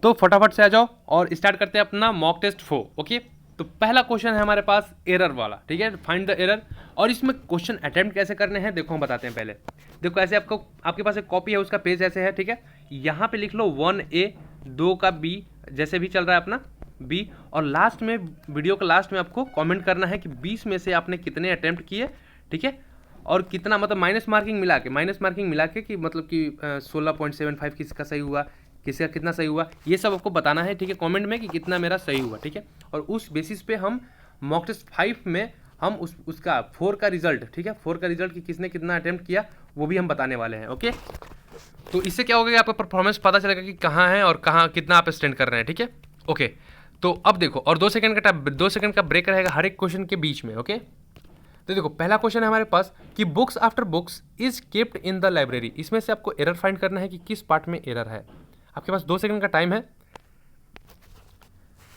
तो फटाफट से आ जाओ और स्टार्ट करते हैं अपना मॉक टेस्ट 4। ओके, तो पहला क्वेश्चन है हमारे पास एरर वाला, ठीक है, फाइंड द एरर। और इसमें क्वेश्चन अटेम्प्ट कैसे करने हैं देखो हम बताते हैं। पहले देखो ऐसे आपके पास एक कॉपी है, उसका पेज ऐसे है, ठीक है। यहाँ पे लिख लो 1A, 2 का B, जैसे भी चल रहा है अपना B, और लास्ट में वीडियो के लास्ट में आपको कमेंट करना है कि 20 में से आपने कितने अटेम्प्ट किए, ठीक है, और कितना मतलब माइनस मार्किंग मिला के कि मतलब कि 16.75 किसका सही हुआ, किसका कितना सही हुआ, ये सब आपको बताना है, ठीक है, कमेंट में कि कितना मेरा सही हुआ, ठीक है। और उस बेसिस पे हम मॉक टेस्ट 5 में हम उसका 4 का रिजल्ट, ठीक है, 4 का रिजल्ट कि किसने कितना अटेम्प्ट किया वो भी हम बताने वाले हैं। ओके, तो इससे क्या होगा कि आपका परफॉर्मेंस पता चलेगा कि कहाँ है और कहाँ कितना आप स्टैंड कर रहे हैं, ठीक है। ओके, तो अब देखो, और 2 सेकंड का ब्रेक रहेगा हर एक क्वेश्चन के बीच में। ओके, तो देखो पहला क्वेश्चन है हमारे पास कि books after books is kept in the library. इसमें से आपको एरर फाइंड करना है कि किस पार्ट में एरर है। आपके पास 2 सेकंड का टाइम है।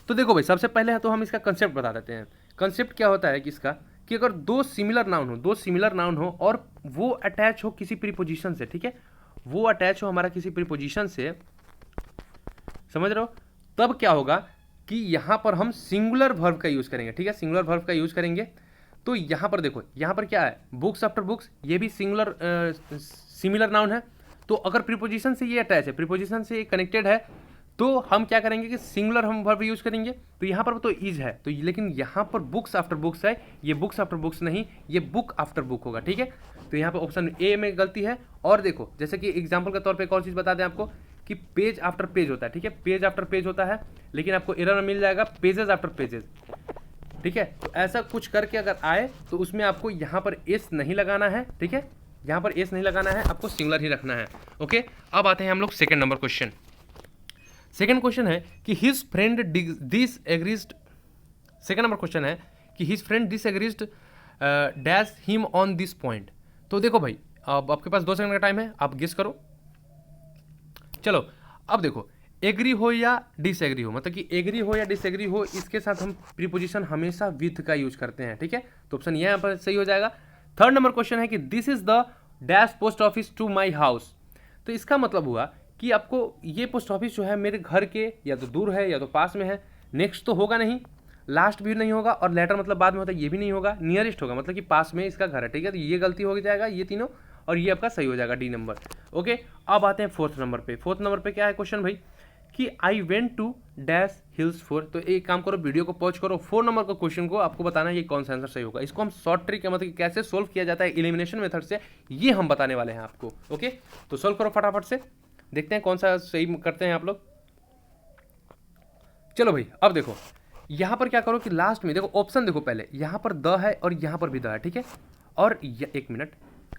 तो देखो भाई, सबसे पहले है तो हम इसका कंसेप्ट बता देते हैं। कंसेप्ट क्या होता है कि इसका कि अगर दो सिमिलर नाउन हो और वो अटैच हो किसी प्रीपोजिशन से, ठीक है, वो अटैच हो हमारा किसी प्रीपोजिशन से, समझ रहे हो, तब क्या होगा कि यहां पर हम सिंगुलर वर्ब का यूज करेंगे, ठीक है, सिंगुलर वर्ब का यूज करेंगे। तो यहां पर देखो, यहां पर क्या है, बुक्स आफ्टर बुक्स, ये भी सिमिलर नाउन है। तो अगर प्रीपोजिशन से ये अटैच है, प्रीपोजिशन से कनेक्टेड है, तो हम क्या करेंगे कि सिंगुलर हम वर्ब यूज करेंगे। तो यहाँ पर तो इज है, तो लेकिन यहाँ पर बुक्स आफ्टर बुक्स है, ये बुक्स आफ्टर बुक्स नहीं, ये बुक आफ्टर बुक होगा, ठीक है। तो यहाँ पर ऑप्शन ए में गलती है। और देखो जैसे कि एग्जाम्पल के तौर पे एक और चीज़ बता दें आपको कि पेज आफ्टर पेज होता है, ठीक है, पेज आफ्टर पेज होता है, लेकिन आपको एरर में मिल जाएगा पेजेस आफ्टर पेजेस, ठीक है। तो ऐसा कुछ करके अगर आए तो उसमें आपको यहाँ पर एस नहीं लगाना है, ठीक है, यहाँ पर एस नहीं लगाना है, आपको सिंगुलर ही रखना है। ओके, अब आते हैं हम लोग second number question. Second question है कि his friend disagreed. Second number question है कि his friend disagreed dash him on this point. तो देखो भाई, अब आपके पास 2 सेकंड का टाइम है, आप गेस करो। चलो अब देखो, एग्री हो या डिसएग्री हो, मतलब कि एग्री हो या डिसएग्री हो, इसके साथ हम प्रीपोजिशन हमेशा विथ का यूज करते हैं, ठीक है। तो ऑप्शन यहाँ पर सही हो जाएगा। थर्ड नंबर क्वेश्चन है कि this is the dash post office to my house. तो इसका मतलब हुआ कि आपको ये पोस्ट ऑफिस जो है मेरे घर के या तो दूर है या तो पास में है, नेक्स्ट तो होगा नहीं, लास्ट भी नहीं होगा, और लेटर मतलब बाद में होता है ये भी नहीं होगा, नियरेस्ट होगा, मतलब कि पास में इसका घर है, ठीक है। तो ये गलती हो जाएगा ये तीनों, और ये आपका सही हो जाएगा डी नंबर। ओके, अब आते हैं फोर्थ नंबर पे। फोर्थ नंबर पे क्या है क्वेश्चन भाई कि I went to dash hills for. तो एक काम करो, वीडियो को पॉज करो, 4 नंबर का क्वेश्चन को आपको बताना है ये कौन सा आंसर सही होगा। इसको हम शॉर्ट ट्रिक है, मतलब कि कैसे सोल्व किया जाता है एलिमिनेशन मेथड से, ये हम बताने वाले हैं आपको। ओके, तो सोल्व करो फटाफट से, देखते हैं कौन सा सही करते हैं आप लोग। चलो भाई, अब देखो यहां पर क्या करो कि लास्ट में देखो ऑप्शन देखो, पहले यहां पर द है और यहां पर भी द है, ठीक है, और एक मिनट,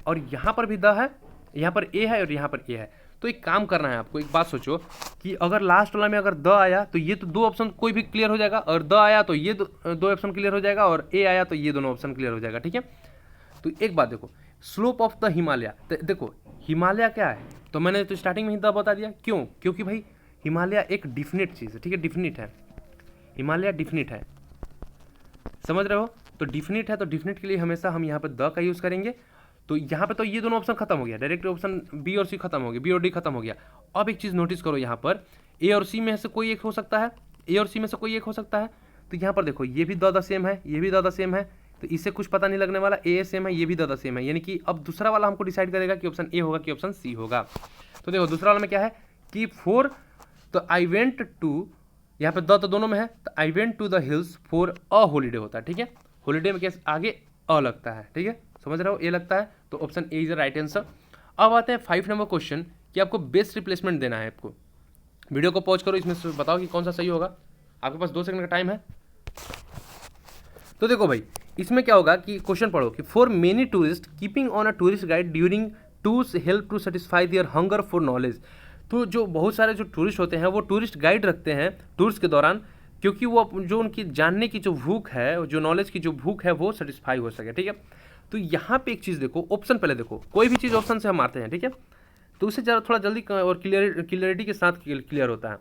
और यहां पर भी द है, यहां पर ए है और यहां पर ए है। तो एक काम करना है आपको, एक बात सोचो कि अगर लास्ट वाला में अगर द आया तो ये तो 2 ऑप्शन कोई भी क्लियर हो जाएगा, और द आया तो ये 2 ऑप्शन क्लियर हो जाएगा, और ए आया तो ये दोनों ऑप्शन क्लियर हो जाएगा, ठीक है। तो एक बात देखो, स्लोप ऑफ द हिमालय, देखो हिमालय क्या है, तो मैंने तो स्टार्टिंग में ही द बता दिया, क्यों, क्योंकि भाई हिमालय एक डिफिनिट चीज़ है, ठीक है, डिफिनिट है, हिमालय डिफिनिट है, समझ रहे हो। तो डिफिनिट है, तो डिफिनिट के लिए हमेशा हम यहाँ पर द का यूज़ करेंगे। तो यहाँ पे तो ये दोनों ऑप्शन खत्म हो गया, डायरेक्ट ऑप्शन बी और सी खत्म हो गया, बी और डी खत्म हो गया। अब एक चीज़ नोटिस करो, यहाँ पर ए और सी में से कोई एक हो सकता है, ए और सी में से कोई एक हो सकता है। तो यहाँ पर देखो ये भी द सेम है, ये भी द सेम है, तो इससे कुछ पता नहीं लगने वाला, ए सेम है, ये भी द सेम है, यानी कि अब दूसरा वाला हमको डिसाइड करेगा कि ऑप्शन ए होगा कि ऑप्शन सी होगा। तो देखो दूसरा वाला में क्या है कि 4, तो आई वेंट टू, यहाँ पे द तो दोनों में है, तो I went to the hills for a holiday होता है, ठीक है, हॉलीडे में कैसे आगे अ लगता है, ठीक है, समझ रहे हो, ए लगता है, तो option A is the right answer. अब आते हैं 5 नंबर क्वेश्चन कि आपको बेस्ट रिप्लेसमेंट देना है आपको। वीडियो को पॉज करो, इसमें से बताओ कि कौन सा सही होगा, आपके पास 2 सेकंड का टाइम है। तो देखो भाई, इसमें क्या होगा कि क्वेश्चन पढ़ो कि for many tourist keeping on a tourist guide during tours help to satisfy their hunger for knowledge. तो जो बहुत सारे जो टूरिस्ट होते हैं वो टूरिस्ट गाइड रखते हैं टूर्स के दौरान, क्योंकि वो जो उनकी जानने की जो भूख है, जो नॉलेज की जो भूख है वो सेटिस्फाई हो सके, ठीक है। तो यहाँ पे एक चीज़ देखो, ऑप्शन पहले देखो, कोई भी चीज़ ऑप्शन से हम आते हैं, ठीक है, तो उससे ज़रा थोड़ा जल्दी और क्लियरिटी के साथ क्लियर होता है।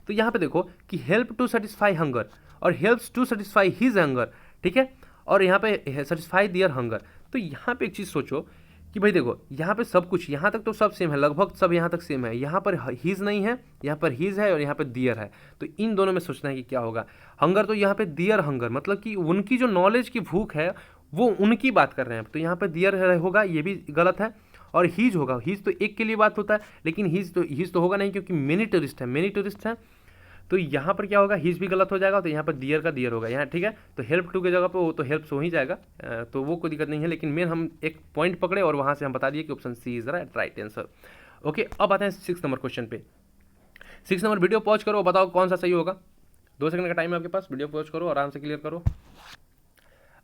तो यहाँ पे देखो कि हेल्प टू सेटिस्फाई हंगर और helps to satisfy his hunger, ठीक है, और यहाँ पे सेटिस्फाई दियर हंगर। तो यहाँ पे एक चीज़ सोचो कि भाई देखो यहाँ पे सब कुछ, यहाँ तक तो सब सेम है, लगभग सब यहाँ तक सेम है। यहाँ पर हीज नहीं है, यहाँ पर हीज है और यहाँ पर दियर है। तो इन दोनों में सोचना है कि क्या होगा। हंगर तो यहाँ पे दियर हंगर, मतलब कि उनकी जो नॉलेज की भूख है वो उनकी बात कर रहे हैं, तो यहाँ पर दियर होगा, ये भी गलत है। और हीज होगा, हीज तो एक के लिए बात होता है, लेकिन हीज तो होगा नहीं क्योंकि मेनी टूरिस्ट है, मेनी टूरिस्ट है। तो यहाँ पर क्या होगा, हीज भी गलत हो जाएगा, तो यहाँ पर दियर का दियर होगा यहाँ, ठीक है। तो हेल्प टू की जगह पे वो तो हेल्प्स हो ही जाएगा, तो वो कोई दिक्कत नहीं है। लेकिन मेन हम एक पॉइंट पकड़े और वहाँ से हम बता दिए कि option C is right answer. Okay, अब आते हैं 6 नंबर क्वेश्चन पे। 6 नंबर, वीडियो पॉज करो, बताओ कौन सा सही होगा। 2 सेकंड का टाइम है आपके पास, वीडियो पॉज करो, आराम से क्लियर करो।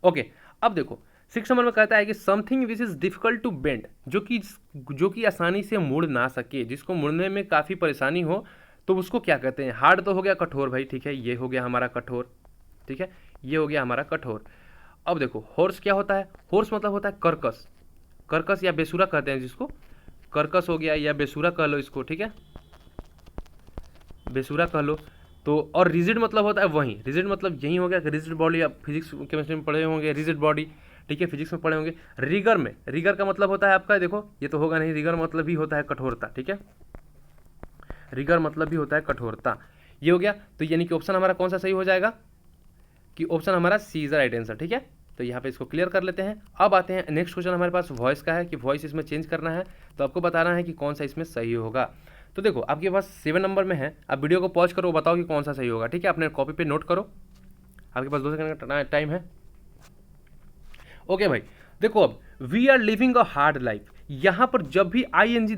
ओके, अब देखो 6 नंबर में कहता है कि something which is difficult to bend, जो कि आसानी से मुड़ ना सके, जिसको मुड़ने में काफ़ी परेशानी हो, तो उसको क्या कहते हैं। हार्ड तो हो गया कठोर भाई, ठीक है, ये हो गया हमारा कठोर, ठीक है, ये हो गया हमारा कठोर। अब देखो हॉर्स क्या होता है, हॉर्स मतलब होता है कर्कश, कर्कश या बेसुरा कहते हैं जिसको, कर्कश हो गया या बेसुरा कह लो इसको, ठीक है, बेसुरा कह लो। तो और रिजिड मतलब होता है वही, रिजिड मतलब यही हो गया कि रिजिड बॉडी, आप फिजिक्स केमिस्ट्री में पढ़े होंगे रिजिड बॉडी, ठीक है, फिजिक्स में पढ़े होंगे। रिगर में, रिगर का मतलब होता है आपका, देखो ये तो होगा नहीं, रिगर मतलब भी होता है कठोरता, ठीक है, रिगर मतलब भी होता है कठोरता, ये हो गया। तो यानी कि ऑप्शन हमारा कौन सा सही हो जाएगा, कि ऑप्शन हमारा सी इज द राइट आंसर, ठीक है। तो यहाँ पे इसको क्लियर कर लेते हैं। अब आते हैं नेक्स्ट क्वेश्चन हमारे पास वॉइस का है, कि वॉइस इसमें चेंज करना है, तो आपको बताना है कि कौन सा इसमें सही होगा। तो देखो आपके पास 7 नंबर में है, आप वीडियो को पॉज करो, बताओ कि कौन सा सही होगा, ठीक है, अपने कॉपी पे नोट करो, आपके पास 2 सेकंड का टाइम है। ओके भाई, देखो अब we are living a hard life, यहाँ पर जब भी आईएनजी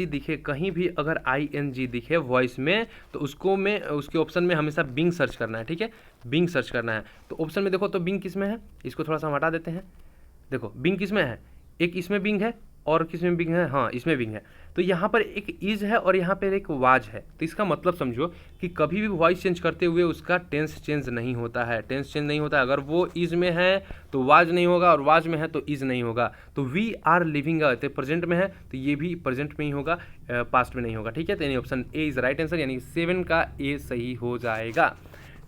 दिखे कहीं भी अगर आईएनजी दिखे वॉइस में, तो उसको में उसके ऑप्शन में हमेशा बिंग सर्च करना है, ठीक है, बिंग सर्च करना है। तो ऑप्शन में देखो, तो बिंग किस में है, इसको थोड़ा सा हम हटा देते हैं। देखो बिंग किस में है, एक इसमें बिंग है और किस में बिंग है, हाँ इसमें बिंग है। तो यहाँ पर एक इज है और यहाँ पर एक वाज है, तो इसका मतलब समझो कि कभी भी वॉइस चेंज करते हुए उसका टेंस चेंज नहीं होता है, टेंस चेंज नहीं होता है। अगर वो इज में है तो वाज नहीं होगा, और वाज में है तो इज नहीं होगा। तो वी आर लिविंग तो प्रेजेंट में है, तो ये भी प्रेजेंट में ही होगा, पास्ट में नहीं होगा, ठीक है। तो यानी option A is right answer, यानी 7 का ए सही हो जाएगा,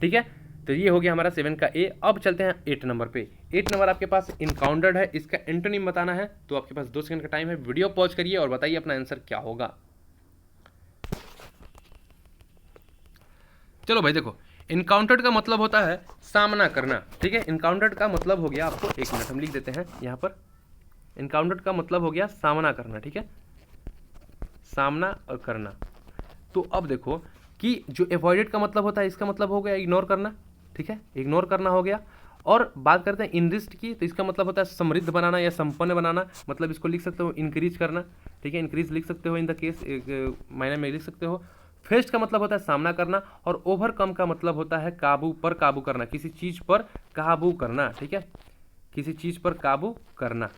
ठीक है। तो ये हो गया हमारा 7 का ए। अब चलते हैं 8 नंबर पे। 8 नंबर आपके पास इनकाउंटर्ड है, इसका एंटोनिम बताना है, तो आपके पास 2 सेकंड का टाइम है, वीडियो पॉज करिए और बताइए अपना आंसर क्या होगा। चलो भाई देखो, इनकाउंटर्ड का मतलब होता है सामना करना, ठीक है। इनकाउंटर्ड का मतलब हो गया, आपको 1 मिनट हम लिख देते हैं यहाँ पर, इनकाउंटर्ड का मतलब हो गया सामना करना, ठीक है, सामना और करना। तो अब देखो कि जो एवॉइडेड का मतलब होता है, इसका मतलब हो गया इग्नोर करना, ठीक है, इग्नोर करना हो गया। और बात करते हैं इनरिस्ट की, तो इसका मतलब होता है समृद्ध बनाना या संपन्न बनाना, मतलब इसको लिख सकते हो इंक्रीज करना, ठीक है, इंक्रीज लिख सकते हो, इन द केस एक मायने में लिख सकते हो। फेस्ट का मतलब होता है सामना करना, और ओवरकम का मतलब होता है काबू पर काबू करना, किसी चीज़ पर काबू करना, ठीक है, किसी चीज़ पर काबू करना।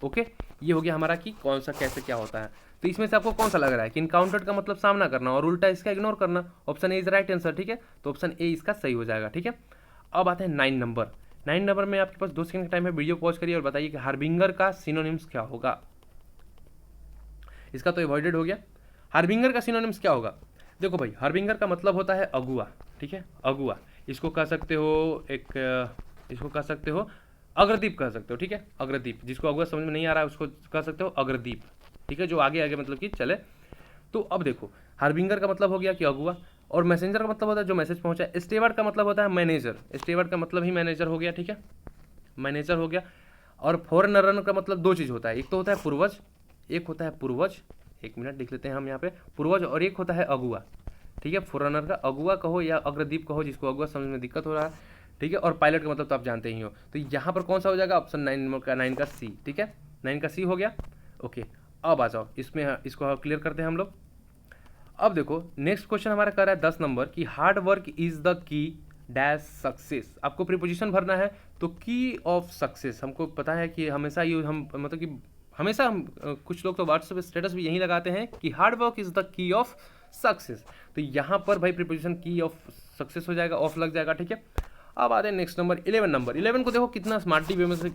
ओके, ये हो गया हमारा कि कौन सा कैसे क्या होता है। तो इसमें से आपको कौन सा लग रहा है कि इनकाउंटर्ड का मतलब सामना करना और उल्टा इसका इग्नोर करना। Option A is right answer, ठीक है, तो ऑप्शन ए इसका सही हो जाएगा, ठीक है। अब आते हैं 9 नंबर। 9 नंबर में आपके पास 2 सेकंड का टाइम है, वीडियो पॉज करिए और बताइए कि हार्बिंगर का सिनोनिम्स क्या होगा। इसका तो एवॉइडेड हो गया, हार्बिंगर का सिनोनिम्स क्या होगा। देखो भाई, हार्बिंगर का मतलब होता है अगुआ, ठीक है, अगुआ, इसको कह सकते हो इसको कह सकते हो अग्रदीप कह सकते हो, ठीक है, अग्रदीप, जिसको अगुआ समझ में नहीं आ रहा है उसको कह सकते हो अग्रदीप, ठीक है, जो आगे आगे मतलब कि चले। तो अब देखो हार्बिंगर का मतलब हो गया कि अगुआ, और मैसेंजर का मतलब होता है जो मैसेज पहुंचा है। स्टेवर्ड का मतलब होता है मैनेजर, स्टेवर्ड का मतलब ही मैनेजर हो गया, ठीक है, मैनेजर हो गया। और फॉरेनर का मतलब 2 चीज़ होता है, एक तो होता है पूर्वज, एक होता है पूर्वज, 1 मिनट लिख लेते हैं हम यहाँ पे, पूर्वज, और एक होता है अगुआ, ठीक है। फॉरेनर का अगुआ कहो या अग्रदीप कहो, जिसको अगुआ समझ में दिक्कत हो रहा है, ठीक है। और पायलट का मतलब तो आप जानते ही हो। तो यहाँ पर कौन सा हो जाएगा, ऑप्शन 9 का सी, ठीक है, 9 का सी हो गया। ओके, अब आ जाओ इसमें, इसको क्लियर करते हैं हम लोग। अब देखो नेक्स्ट क्वेश्चन हमारा कर रहा है 10 नंबर की hard work is the key dash success. आपको प्रीपोजिशन भरना है, तो की ऑफ सक्सेस हमको पता है कि हमेशा ये हम मतलब कि हमेशा हम कुछ लोग तो व्हाट्सएप स्टेटस भी यही लगाते हैं कि hard work is the key of success. तो यहाँ पर भाई प्रीपोजिशन की ऑफ सक्सेस हो जाएगा, ऑफ लग जाएगा, ठीक है। अब आते हैं नेक्स्ट नंबर 11 नंबर। 11 को देखो कितना स्मार्टली वे में से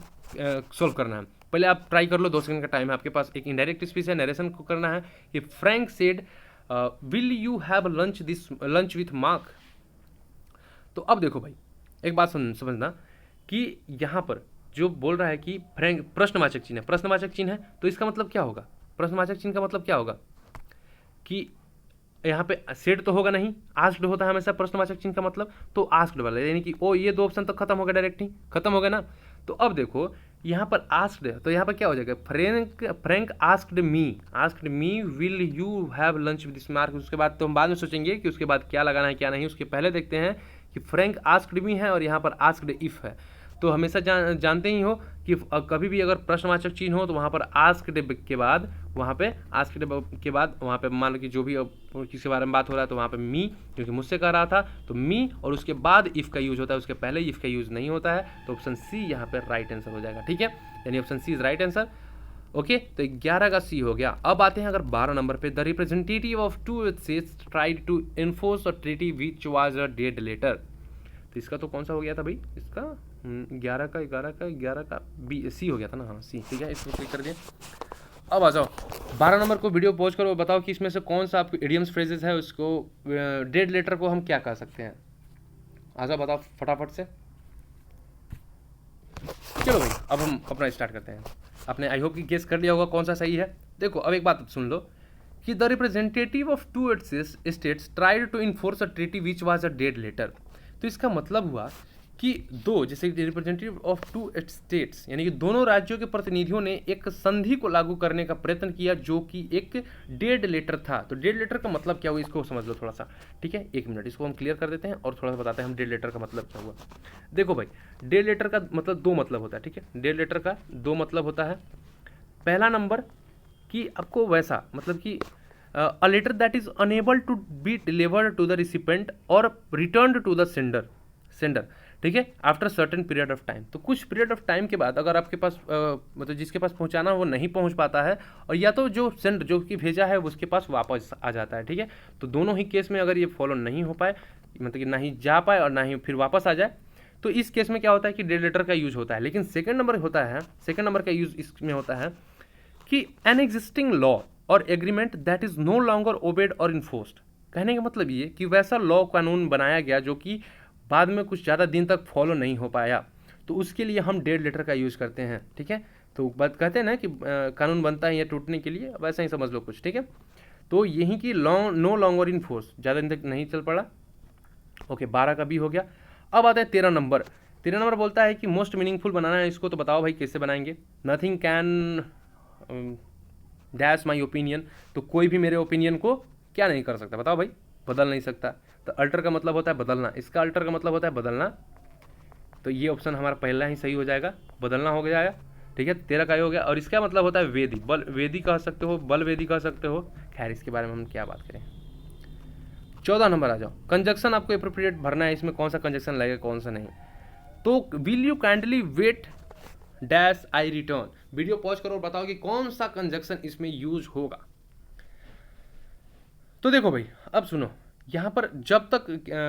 सोल्व करना है। पहले आप ट्राई कर लो, 2 सेकंड का टाइम है आपके पास। एक इनडायरेक्ट स्पीच है, नरेशन को करना है कि Frank said will you have lunch with mark. तो अब देखो भाई एक बात समझना कि यहाँ पर जो बोल रहा है कि फ्रैंक प्रश्नवाचक चिन्ह है, प्रश्नवाचक चिन्ह है, तो इसका मतलब क्या होगा, प्रश्नवाचक चिन्ह का मतलब क्या होगा कि यहाँ पे सेड तो होगा नहीं, आस्क्ड होता है हमेशा प्रश्नवाचक चिन्ह का मतलब, तो आस्क्ड वाला, यानी कि ओ ये 2 ऑप्शन तो खत्म हो गया, डायरेक्ट ही खत्म हो गया ना। तो अब देखो यहाँ पर आस्क्ड है, तो यहाँ पर क्या हो जाएगा, Frank asked me will you have lunch with Smark. उसके बाद तो हम बाद में सोचेंगे कि उसके बाद क्या लगाना है क्या नहीं, उसके पहले देखते हैं कि फ्रैंक आस्क्ड मी है और यहाँ पर आस्क्ड इफ है। तो हमेशा जानते ही हो कि कभी भी अगर प्रश्नवाचक चिन्ह हो तो वहाँ पर आस्क्ड के बाद वहाँ पे मान लो कि जो भी किसी बारे में बात हो रहा है तो वहाँ पे मी, क्योंकि मुझसे कह रहा था तो मी, और उसके बाद इफ़ का यूज़ होता है, उसके पहले इफ़ का यूज़ नहीं होता है, तो ऑप्शन सी यहाँ पे राइट आंसर हो जाएगा। ठीक है, यानी option C is right answer. Okay, तो 11 का सी हो गया। अब आते हैं अगर 12 नंबर पे, the representative of 2 states tried to enforce a treaty which was a dead letter. तो इसका तो कौन सा हो गया था भाई, इसका 11 का बी सी हो गया था ना, हाँ सी। ठीक है, इसको क्लिक कर दिया। अब आ जाओ 12 नंबर को वीडियो पॉज करो, बताओ कि इसमें से कौन सा आपको इडियम्स फ्रेजेस है, उसको डेड लेटर को हम क्या कह सकते हैं। आ जाओ बताओ फटाफट से। चलो भाई अब हम अपना स्टार्ट करते हैं। आपने आई होप कि गेस कर लिया होगा कौन सा सही है। देखो अब एक बात सुन लो कि the representative of 2 states tried to enforce a treaty which was a dead letter. तो इसका मतलब हुआ कि दो, जैसे रिप्रेजेंटेटिव ऑफ 2 स्टेट्स यानी कि दोनों राज्यों के प्रतिनिधियों ने एक संधि को लागू करने का प्रयत्न किया जो कि एक डेड लेटर था। तो डेड लेटर का मतलब क्या हुआ इसको समझ लो थोड़ा सा। ठीक है, 1 मिनट इसको हम क्लियर कर देते हैं और थोड़ा सा बताते हैं हम डेड लेटर का मतलब क्या हुआ। देखो भाई, डेड लेटर का मतलब 2 मतलब होता है। ठीक है, डेड लेटर का 2 मतलब होता है। पहला नंबर कि आपको वैसा मतलब कि a letter that is unable to be delivered to the recipient और रिटर्न टू द सेंडर। ठीक है, after certain period of time. तो कुछ पीरियड ऑफ टाइम के बाद अगर आपके पास मतलब जिसके पास पहुंचाना वो नहीं पहुंच पाता है, और या तो जो सेंड जो कि भेजा है उसके पास वापस आ जाता है। ठीक है, तो दोनों ही केस में अगर ये फॉलो नहीं हो पाए, मतलब कि ना ही जा पाए और ना ही फिर वापस आ जाए, तो इस केस में क्या होता है कि डेड लेटर का यूज होता है। लेकिन सेकेंड नंबर का यूज इसमें होता है कि एन एग्जिस्टिंग लॉ और agreement that is no longer obeyed और इन्फोर्स्ड। कहने का मतलब ये कि वैसा लॉ कानून बनाया गया जो कि बाद में कुछ ज़्यादा दिन तक फॉलो नहीं हो पाया, तो उसके लिए हम डेड लेटर का यूज़ करते हैं। ठीक है, तो बात कहते हैं ना कि कानून बनता है या टूटने के लिए, वैसा ही समझ लो कुछ। ठीक है, तो यही कि नो लॉन्गर इन फोर्स, ज़्यादा दिन तक नहीं चल पड़ा। ओके, 12 का भी हो गया। अब आता है 13 नंबर। 13 नंबर बोलता है कि मोस्ट मीनिंगफुल बनाना है इसको, तो बताओ भाई कैसे बनाएंगे। Nothing can dash my opinion. तो कोई भी मेरे ओपिनियन को क्या नहीं कर सकता, बताओ भाई, बदल नहीं सकता। तो अल्टर का मतलब होता है बदलना, इसका अल्टर का मतलब होता है बदलना। तो ये ऑप्शन हमारा पहला ही सही हो जाएगा, बदलना हो जाएगा। ठीक है, 13 का ही हो गया। और इसका मतलब होता है वेदी, बल वेदी कह सकते हो, बल वेदी कह सकते हो। खैर इसके बारे में हम क्या बात करें। 14 नंबर आ जाओ। कंजक्शन आपको एप्रोप्रिएट भरना है, इसमें कौन सा कंजक्शन लगेगा कौन सा नहीं। तो will you kindly wait dash I return. Video pause करो और बताओ कि कौन सा कंजक्शन इसमें यूज होगा। तो देखो भाई अब सुनो, यहाँ पर जब तक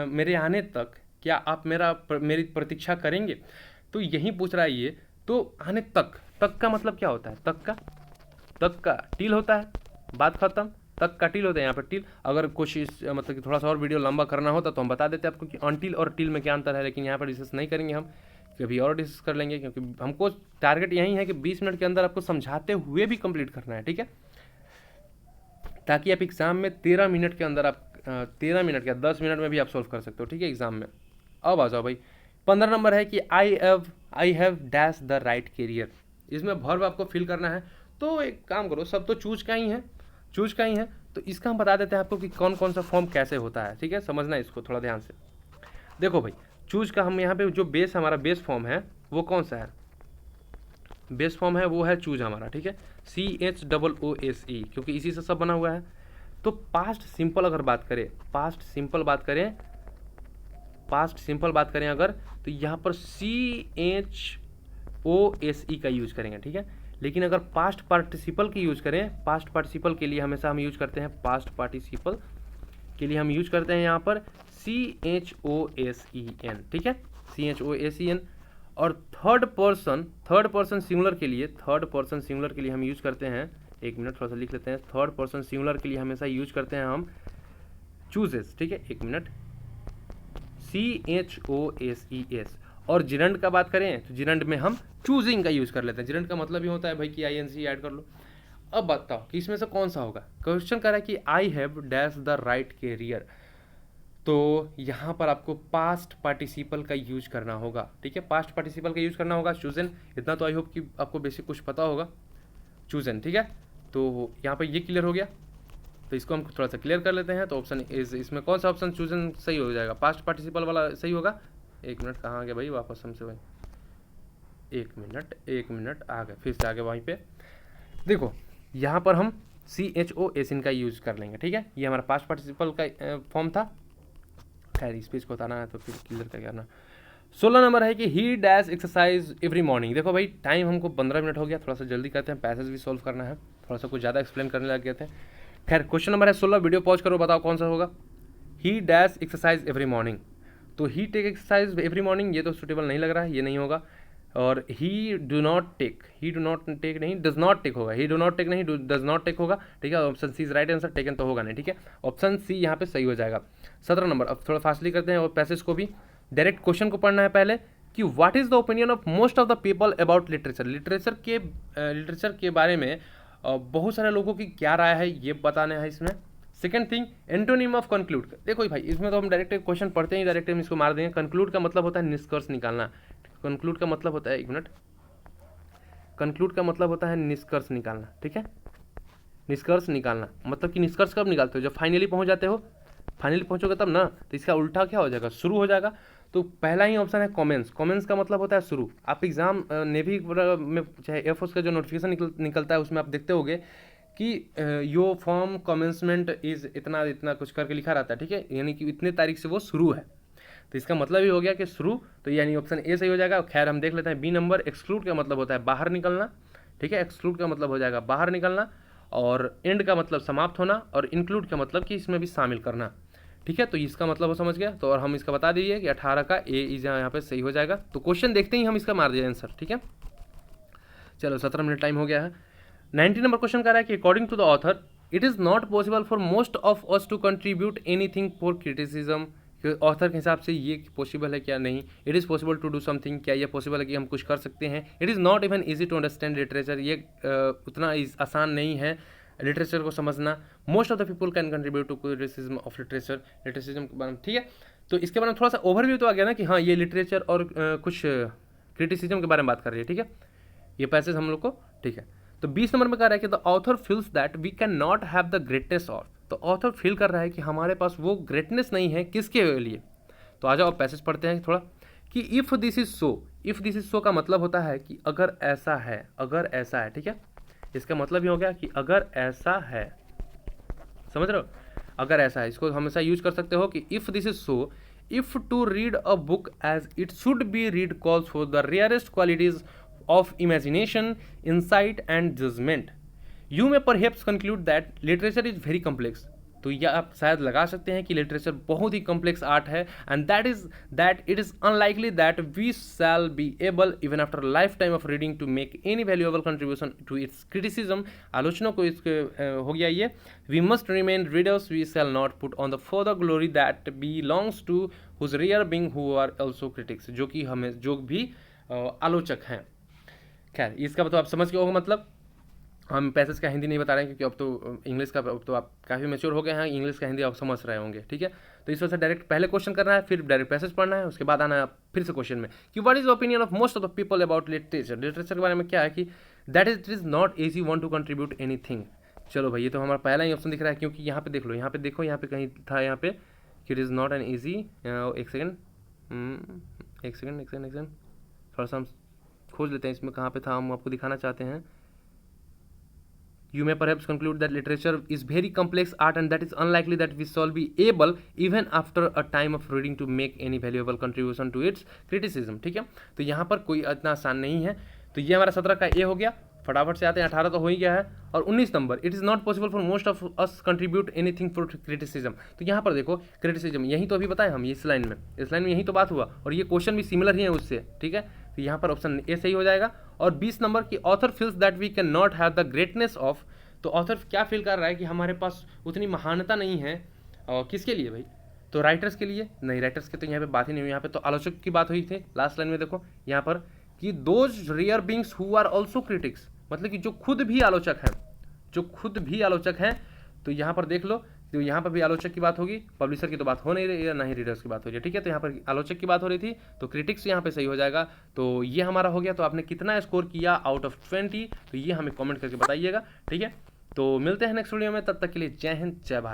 मेरे आने तक क्या आप मेरी प्रतीक्षा करेंगे, तो यही पूछ रहा है ये। तो आने तक का मतलब क्या होता है, तक का टील होता है, बात खत्म, तक का टील होता है। यहाँ पर टील अगर कोशिश मतलब कि थोड़ा सा और वीडियो लंबा करना होता तो हम बता देते आपको कि अनटिल और टील में क्या अंतर है, लेकिन यहाँ पर डिस्कस नहीं करेंगे, हम कभी और डिस्कस कर लेंगे, क्योंकि हमको टारगेट यही है कि 20 मिनट के अंदर आपको समझाते हुए भी कंप्लीट करना है। ठीक है, ताकि आप एग्जाम में 13 मिनट के अंदर आप 13 मिनट या 10 मिनट में भी आप सॉल्व कर सकते हो। ठीक है, एग्जाम में। अब आ जाओ भाई, 15 नंबर है कि I have dash the right carrier. इसमें वर्ब आपको फिल करना है। तो एक काम करो, सब तो चूज का ही है, तो इसका हम बता देते हैं आपको कि कौन कौन सा फॉर्म कैसे होता है। ठीक है, समझना इसको थोड़ा ध्यान से। देखो भाई, चूज का हम यहाँ पे जो हमारा बेस फॉर्म है वो कौन सा है, बेस फॉर्म है वो है चूज हमारा। ठीक है, CHOOSE, क्योंकि इसी से सब बना हुआ है। तो पास्ट सिंपल अगर बात करें, पास्ट सिंपल बात करें अगर, तो यहाँ पर CHOSE का यूज करेंगे। ठीक है, लेकिन अगर पास्ट पार्टिसिपल की यूज करें, पास्ट पार्टिसिपल के लिए हमेशा हम यूज करते हैं, पास्ट पार्टिसिपल के लिए हम यूज करते हैं यहाँ पर CHOSEN। ठीक है, CHOSEN। और थर्ड पर्सन सिंगुलर के लिए हम यूज करते हैं, 1 मिनट थोड़ा सा लिख लेते हैं। थर्ड पर्सन सिंगुलर के लिए हमेशा यूज करते हैं हम चूजेस। ठीक है, 1 मिनट, CHOSES। और जिरंड का बात करें तो जिरंड में हम चूजिंग का यूज़ कर लेते हैं। जेरेंट का मतलब ये होता है भाई कि आईएनजी ऐड कर लो। अब बताओ कि इसमें से कौन सा होगा। क्वेश्चन कर रहा है कि I have dash the right carrier, तो यहाँ पर आपको पास्ट पार्टिसिपल का यूज करना होगा। ठीक है, पास्ट पार्टिसिपल का यूज करना होगा चूजन। इतना तो आई होप कि आपको बेसिक कुछ पता होगा, चूजन। ठीक है, तो यहाँ पर ये क्लियर हो गया, तो इसको हम थोड़ा सा क्लियर कर लेते हैं। तो ऑप्शन इज, इसमें कौन सा ऑप्शन चूजन सही हो जाएगा, पास्ट पार्टिसिपल वाला सही होगा। एक मिनट, कहाँ आ गया भाई, वापस हमसे भाई, एक मिनट आ गए, फिर से आ गए वहीं पे। देखो यहाँ पर हम CHO इनका यूज कर लेंगे। ठीक है, ये हमारा पास्ट पार्टिसिपल का फॉर्म था। खैर इस पेज को बताना है तो फिर क्लियर कर करना। 16 नंबर है कि ही डैश एक्सरसाइज एवरी मॉर्निंग। देखो भाई टाइम हमको 15 मिनट हो गया, थोड़ा सा जल्दी करते हैं, पैसेज भी सॉल्व करना है, थोड़ा सा कुछ ज़्यादा एक्सप्लेन करने लग गए थे। खैर क्वेश्चन नंबर है 16, वीडियो पॉज करो, बताओ कौन सा होगा। ही डैश एक्सरसाइज एवरी मॉर्निंग, तो ही टेक एक्सरसाइज एवरी मॉर्निंग, ये तो सुटेबल नहीं लग रहा है, ये नहीं होगा। और ही डू नॉट टेक नहीं, डज नॉट टेक होगा, ही डू नॉट टेक नहीं, डज नॉट टेक होगा। ठीक है, option C is right answer, taken तो होगा नहीं। ठीक है, ऑप्शन सी यहाँ पे सही हो जाएगा। 17 नंबर, अब थोड़ा फास्टली करते हैं और पैसेज को भी, डायरेक्ट क्वेश्चन को पढ़ना है पहले कि what is the opinion of most of the people about literature. Literature के बारे में बहुत सारे लोगों की क्या राय है ये बताना है इसमें। Second thing, antonym of conclude. देखो भाई इसमें तो हम डायरेक्ट क्वेश्चन पढ़ते ही डायरेक्ट हम इसको मार देंगे। कंक्लूड का मतलब होता है निष्कर्ष निकालना। कंक्लूड का मतलब होता है, एक मिनट, कंक्लूड का मतलब होता है निष्कर्ष निकालना। ठीक है, निष्कर्ष निकालना मतलब कि निष्कर्ष कब निकालते हो, जब फाइनली पहुंच जाते हो, फाइनली पहुंचोगे तब ना। तो इसका उल्टा क्या हो जाएगा, शुरू हो जाएगा। तो पहला ही ऑप्शन है कॉमेंस। कॉमेंस का मतलब होता है शुरू। आप एग्जाम नेवी में चाहे एयरफोर्स का जो नोटिफिकेशन निकलता है उसमें आप देखते होगे कि यो फॉर्म कॉमेंसमेंट इज इतना इतना कुछ करके लिखा रहता है। ठीक है, यानी कि इतने तारीख से वो शुरू है, तो इसका मतलब ही हो गया कि शुरू, तो यानी ऑप्शन ए सही हो जाएगा। खैर हम देख लेते हैं बी नंबर, एक्सक्लूड का मतलब होता है बाहर निकलना। ठीक है, एक्सक्लूड का मतलब हो जाएगा बाहर निकलना, और एंड का मतलब समाप्त होना, और इंक्लूड का मतलब कि इसमें भी शामिल करना। ठीक है, तो इसका मतलब वो समझ गया। तो और हम इसका बता दीजिए कि 18 का ए इज यहाँ पे सही हो जाएगा। तो क्वेश्चन देखते ही हम इसका मार दिया आंसर। ठीक है, चलो 17 मिनट टाइम हो गया है। 19 नंबर क्वेश्चन कर रहा है कि according to the author it is not possible for most of us to contribute anything for criticism. Author के हिसाब से ये पॉसिबल है क्या, नहीं। It is possible to do something, क्या ये पॉसिबल है कि हम कुछ कर सकते हैं। It is not even easy to understand literature, ये उतना आसान नहीं है लिटरेचर को समझना। Most of the people can contribute to criticism of literature, literature के बारे में। ठीक है, तो इसके बारे में थोड़ा सा ओवरव्यू तो आ गया ना कि हाँ ये लिटरेचर और कुछ क्रिटिसिज्म के बारे में बात कर रही है। ठीक है, ये पैसेज हम लोग को, ठीक है। तो 20 नंबर में कह रहा है कि the author feels that we can not have the greatness of. तो ऑथर फील कर रहा है कि हमारे पास वो ग्रेटनेस नहीं है, किसके लिए। तो आ जाओ पैसेज पढ़ते हैं थोड़ा कि if this is so. If this is सो का मतलब होता है कि अगर ऐसा है, अगर ऐसा है। ठीक है, इसका मतलब ये हो गया कि अगर ऐसा है, समझ रहे हो, अगर ऐसा है, इसको हमेशा यूज कर सकते हो कि if this is so, if to read a book as it should be read calls for the rarest qualities of imagination, insight and judgment. You may perhaps conclude that literature is very complex. तो यह आप शायद लगा सकते हैं कि literature बहुत ही कॉम्प्लेक्स आर्ट है, and that it is unlikely that we shall be able even after life time of reading to make any valuable contribution to its criticism. आलोचना को इसके हो गया ये, we must remain readers, we shall not put on the further glory that belongs to whose rare being who are also critics, जो कि हमें जो भी आलोचक हैं। खैर इसका तो आप समझ गए होगा, मतलब हम पैसेज का हिंदी नहीं बता रहे हैं क्योंकि अब तो इंग्लिश का, अब तो आप काफ़ी मैच्योर हो गए हैं, इंग्लिश का हिंदी आप समझ रहे होंगे। ठीक है, तो इस वजह से डायरेक्ट पहले क्वेश्चन करना है, फिर डायरेक्ट पैसेज पढ़ना है, उसके बाद आना है फिर से क्वेश्चन में कि what is the opinion of most of the people about literature. Literature के बारे में क्या है कि that it is not easy one two contribute anything. चलो भाई ये तो हमारा पहला ही ऑप्शन दिख रहा है, क्योंकि यहाँ पे देख लो, यहाँ पे देखो, यहाँ पे कहीं था, यहाँ पे कि it is not an easy. एक सेकेंड थोड़ा सा हम खोज लेते हैं इसमें कहाँ पे था, हम आपको दिखाना चाहते हैं। You may perhaps conclude that literature is very complex art and that is unlikely that we shall be able even after a time of reading to make any valuable contribution to its criticism। ठीक है, तो यहाँ पर कोई इतना आसान नहीं है। तो ये हमारा 17 का ए हो गया। फटाफट से आते हैं, 18 तो हो ही गया है। और 19 number, it is not possible for most of us contribute anything for criticism. तो यहाँ पर देखो क्रिटिसिज्म, यही तो अभी बताए हम, इस लाइन में यही तो बात हुआ, और ये क्वेश्चन भी सिमिलर ही है उससे। ठीक है, तो यहाँ पर ऑप्शन ए सही हो जाएगा। और 20 नंबर की author feels that we can not have the greatness of. तो ऑथर क्या फील कर रहा है कि हमारे पास उतनी महानता नहीं है, और किसके लिए भाई, तो राइटर्स के लिए नहीं, राइटर्स के तो यहाँ पे बात ही नहीं हुई, यहाँ पे तो आलोचक की बात हुई थी लास्ट लाइन में। देखो यहाँ पर कि those rare beings who are also critics, मतलब कि जो खुद भी आलोचक हैं, जो खुद भी आलोचक हैं। तो यहाँ पर देख लो, तो यहाँ पर भी आलोचक की बात होगी, पब्लिशर की तो बात हो नहीं रही है, ना ही रीडर्स की बात हो रही है, ठीक है। तो यहाँ पर आलोचक की बात हो रही थी, तो क्रिटिक्स यहाँ पे सही हो जाएगा। तो ये हमारा हो गया। तो आपने कितना स्कोर किया आउट ऑफ 20, तो ये हमें कमेंट करके बताइएगा, ठीक है। तो मिलते हैं नेक्स्ट वीडियो में, तब तक के लिए जय हिंद जय भारत।